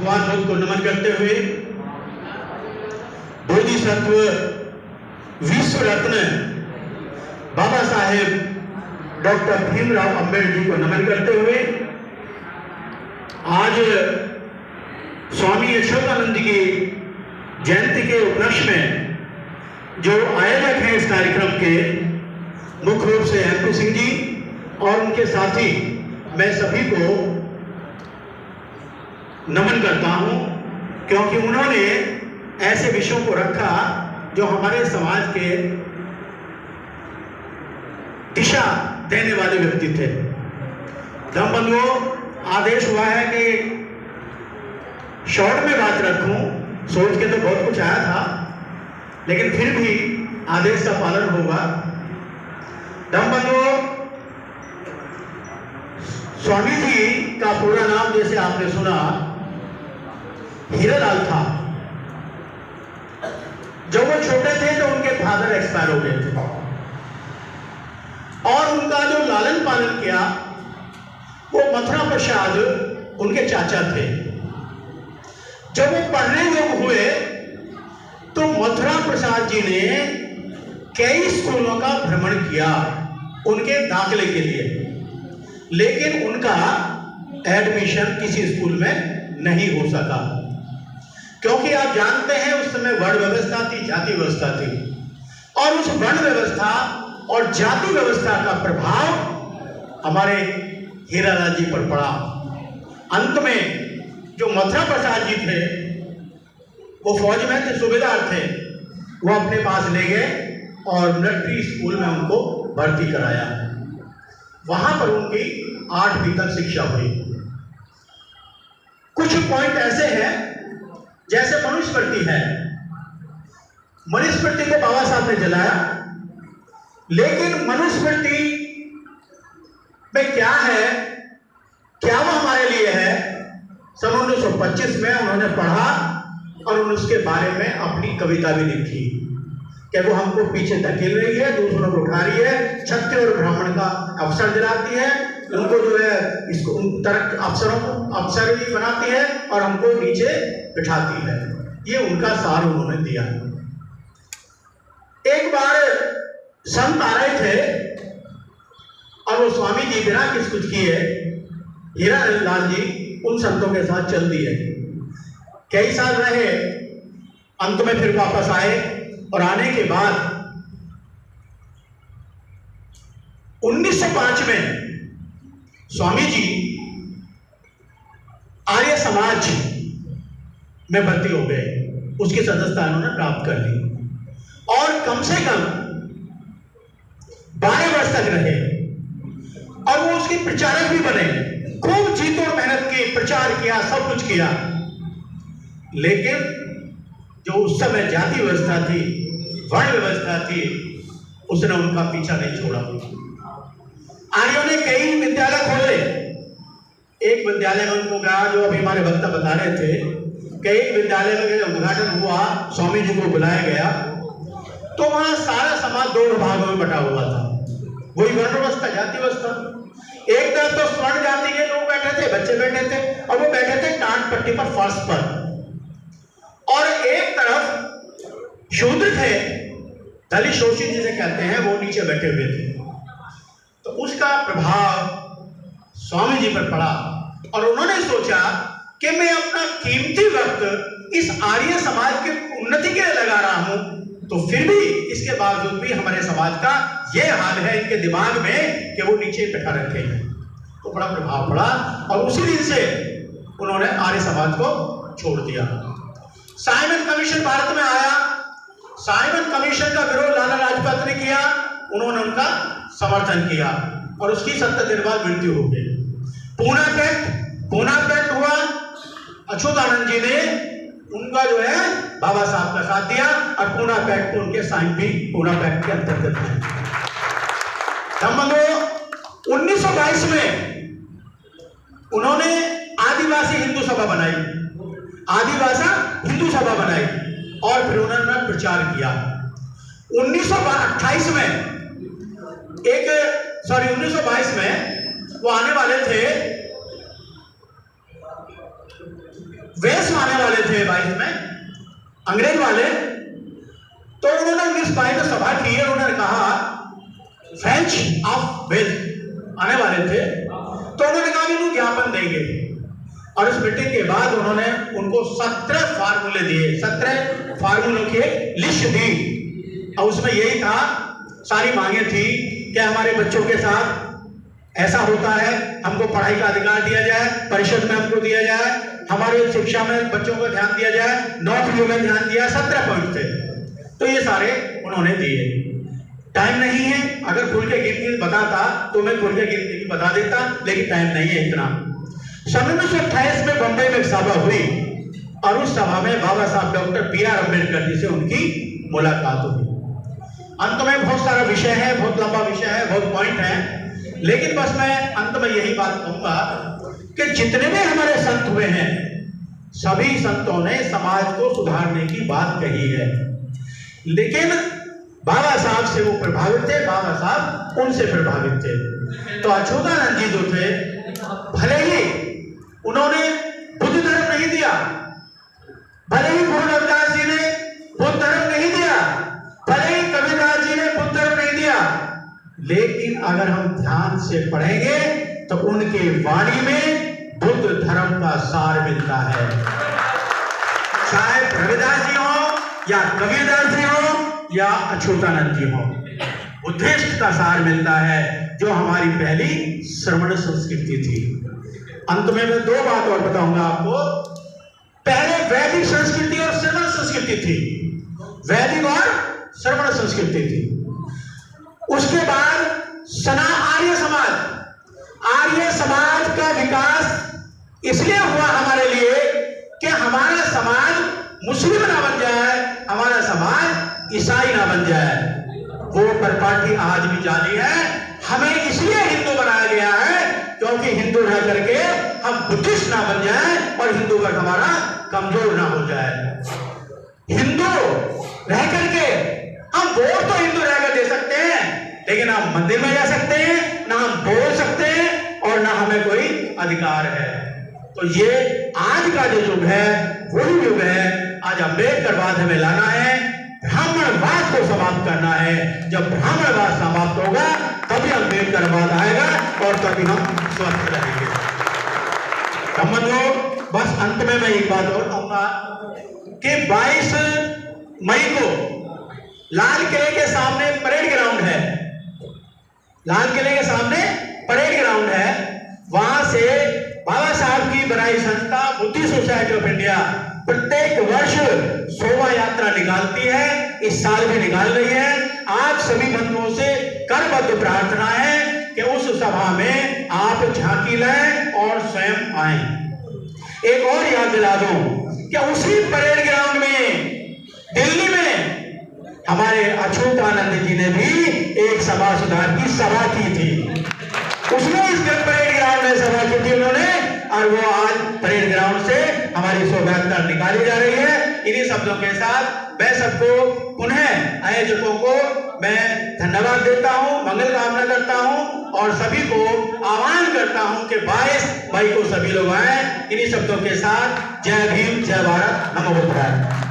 भगवान बुद्ध को नमन करते हुए बोधिसत्व विश्व रत्न बाबा साहेब डॉक्टर भीमराव अंबेडकर जी को नमन करते हुए आज स्वामी अशोकानंद की जयंती के उपलक्ष्य में जो आयोजक हैं इस कार्यक्रम के, मुख्य रूप से MP सिंह जी और उनके साथी, मैं सभी को नमन करता हूं, क्योंकि उन्होंने ऐसे विषयों को रखा जो हमारे समाज के दिशा देने वाले व्यक्ति थे। धर्म बंधुओं, आदेश हुआ है कि शॉर्ट में बात रखूं, सोच के तो बहुत कुछ आया था, लेकिन फिर भी आदेश का पालन होगा। धर्म बंधुओं, स्वामी जी का पूरा नाम जैसे आपने सुना हीरालाल था। जब वो छोटे थे तो उनके फादर एक्सपायर हो गए थे और उनका जो लालन पालन किया वो मथुरा प्रसाद उनके चाचा थे। जब वो पढ़ने योग्य हुए तो मथुरा प्रसाद जी ने कई स्कूलों का भ्रमण किया उनके दाखिले के लिए, लेकिन उनका एडमिशन किसी स्कूल में नहीं हो सका, क्योंकि आप जानते हैं उस समय वर्ण व्यवस्था थी, जाति व्यवस्था थी, और उस वर्ण व्यवस्था और जाति व्यवस्था का प्रभाव हमारे हीरालाल जी पर पड़ा। अंत में जो मथुरा प्रसाद जी थे वो फौज में थे, सूबेदार थे, वो अपने पास ले गए और मिलिट्री स्कूल में उनको भर्ती कराया। वहां पर उनकी 8वीं तक शिक्षा हुई। कुछ पॉइंट ऐसे हैं जैसे मनुस्मृति है, मनुस्मृति को बाबा साहब ने जलाया, लेकिन मनुस्मृति में क्या है, क्या वो हमारे लिए है, सन 1925 में उन्होंने पढ़ा और उसके बारे में अपनी कविता भी लिखी कि वो हमको पीछे धकेल रही है, दूसरों को उठा रही है, क्षत्रिय और ब्राह्मण का अवसर दिलाती है, उनको जो है इसको अफसरों को अफसर भी बनाती है और हमको नीचे बिठाती है। ये उनका सार उन्होंने दिया। एक बार संत आ रहे थे और वो स्वामी जी बिना कुछ किए हीरालाल जी उन संतों के साथ चल दिए। कई साल रहे, अंत में फिर वापस आए और आने के बाद 1905 में स्वामी जी आर्य समाज में भर्ती हो गए, उसकी सदस्यता उन्होंने प्राप्त कर ली और कम से कम 12 वर्ष तक रहे और वो उसके प्रचारक भी बने। खूब जी तोड़ मेहनत की, प्रचार किया, सब कुछ किया, लेकिन जो उस समय जाति व्यवस्था थी, वर्ण व्यवस्था थी, उसने उनका पीछा नहीं छोड़ा। आर्यों ने कई विद्यालय खोले। एक विद्यालय में उनको कहा, जो अभी हमारे वक्ता बता रहे थे, कई विद्यालय में उद्घाटन हुआ, स्वामी जी को बुलाया गया, तो वहां सारा समाज 2 भागों में बटा हुआ था। वही वर्ण व्यवस्था, जाति व्यवस्था। एक तरफ तो स्वर्ण जाति के लोग बैठे थे, बच्चे बैठे थे, और वो बैठे थे टाट पट्टी पर, फर्श पर, और एक तरफ शूद्र थे, दलित शोषित जिसे कहते हैं, वो नीचे बैठे हुए थे। तो उसका प्रभाव स्वामी जी पर पड़ा और उन्होंने सोचा कि मैं अपना कीमती वक्त इस आर्य समाज की उन्नति के लिए लगा रहा हूं, तो फिर भी इसके बावजूद भी हमारे समाज का यह हाल है इनके दिमाग में कि वो नीचे बैठा रखे हैं। तो बड़ा प्रभाव पड़ा और उसी दिन से उन्होंने आर्य समाज को छोड़ दिया। साइमन कमीशन भारत में आया। साइमन कमीशन का विरोध लाला लाजपत ने किया, उन्होंने उनका समर्थन किया और उसकी 70 दिन बाद मृत्यु हो गई। पूना पैक्ट हुआ, अच्युतानंद जी ने उनका जो है बाबा साहब का साथ दिया और पूना पैक्ट को उनके साइन भी पूना पैक्ट के अंतर्गत है। 1922 में उन्होंने आदिवासी हिंदू सभा बनाई, आदिवासी हिंदू सभा बनाई और फिर उन्होंने प्रचार किया। 1928 में 1922 में वो आने वाले थे वेल्स में आने वाले थे 22 में, अंग्रेज वाले। तो उन्होंने 1922 में सभा की है, उन्होंने कहा फ्रेंच ऑफ वेल्स आने वाले थे, तो उन्होंने कहा इनको ज्ञापन देंगे। और इस मीटिंग के बाद उन्होंने उनको 17 फार्मूले दिए, 17 फार्मूलों की लिस्ट दी। और उसमें यही था, सारी मांगे थी कि हमारे बच्चों के साथ ऐसा होता है, हमको पढ़ाई का अधिकार दिया जाए, परिषद में हमको दिया जाए, हमारे शिक्षा में बच्चों को ध्यान दिया जाए, नौकरियों में ध्यान दिया। 17 पॉइंट थे, तो ये सारे उन्होंने दिए। टाइम नहीं है, अगर खुल के गिनती बताता तो मैं खुल के गिनती भी बता देता, लेकिन टाइम नहीं है इतना। सन 1928 में बंबई में एक सभा हुई और उस सभा में बाबा साहब डॉक्टर बी.आर. अम्बेडकर जी से उनकी मुलाकात हुई। अंत में बहुत सारा विषय है, बहुत लंबा विषय है, बहुत पॉइंट है, लेकिन बस मैं अंत में यही बात कहूंगा कि जितने भी हमारे संत हुए हैं, सभी संतों ने समाज को सुधारने की बात कही है, लेकिन बाबा साहब से वो प्रभावित थे, बाबा साहब उनसे प्रभावित थे। तो अच्युतानंद जी जो थे, भले ही उन्होंने बुद्ध धर्म नहीं दिया, भले ही गुरु रविदास जी ने बुद्ध धर्म नहीं दिया, भले ही कबीरदास जी ने बुद्ध धर्म नहीं दिया, लेकिन अगर हम ध्यान से पढ़ेंगे तो उनके वाणी में बुद्ध धर्म का सार मिलता है। चाहे रविदास जी हो या कबीरदास जी हो या अच्युतानंद जी हो, बुद्धिस्ट का सार मिलता है, जो हमारी पहली श्रमण संस्कृति थी। अंत में मैं 2 बात और बताऊंगा आपको। पहले वैदिक संस्कृति और श्रमण संस्कृति थी, वैदिक और श्रमण संस्कृति थी। उसके बाद सना आर्य समाज, आर्य समाज का विकास इसलिए हुआ हमारे लिए कि हमारा समाज मुस्लिम ना बन जाए, हमारा समाज ईसाई ना बन जाए। वो परिपाटी आज भी जारी है। हमें इसलिए हिंदू बनाया गया है क्योंकि हिंदू रह करके हम बुद्धिस्ट ना बन जाए और हिंदू का हमारा कमजोर ना हो जाए। हिंदू रह करके हम वोट तो हिंदू रहकर दे सकते हैं, लेकिन हम मंदिर में जा सकते हैं ना, हम बोल सकते हैं और ना हमें कोई अधिकार है। तो ये आज का जो युग है वही युग है। आज अम्बेडकरवाद हमें लाना है, ब्राह्मणवाद को समाप्त करना है। जब ब्राह्मणवाद समाप्त होगा तभी अम्बेडकरवाद आएगा और तभी हम स्वस्थ रहेंगे। संबंधों, बस अंत में मैं एक बात और कहूंगा कि 22 मई को लाल किले के सामने परेड ग्राउंड है, लाल किले के सामने परेड ग्राउंड है। वहां से बाबा साहब की बनाई संस्था बुद्धिस्ट सोसाइटी ऑफ इंडिया प्रत्येक वर्ष शोभा यात्रा निकालती है, इस साल भी निकाल रही है। आप सभी बंधुओं से करबद्ध प्रार्थना है कि उस सभा में आप झांकी लें और स्वयं आएं। एक और याद दिला दूं कि उसी परेड ग्राउंड में दिल्ली में हमारे अच्युतानंद जी ने भी एक सभा सुधार की सभा की थी। उसमें इस परेड ग्राउंड में सभा की थी उन्होंने, और वो आज परेड ग्राउंड से हमारी शोभा यात्रा निकाली जा रही है। इन्हीं शब्दों के साथ मैं सबको पुनः आयोजकों को मैं धन्यवाद देता हूं, मंगल कामना करता हूं और सभी को आह्वान करता हूं कि 22 मई को सभी लोग आए। इन्हीं शब्दों के साथ जय भीम, जय भारत, नमो बुद्धाय।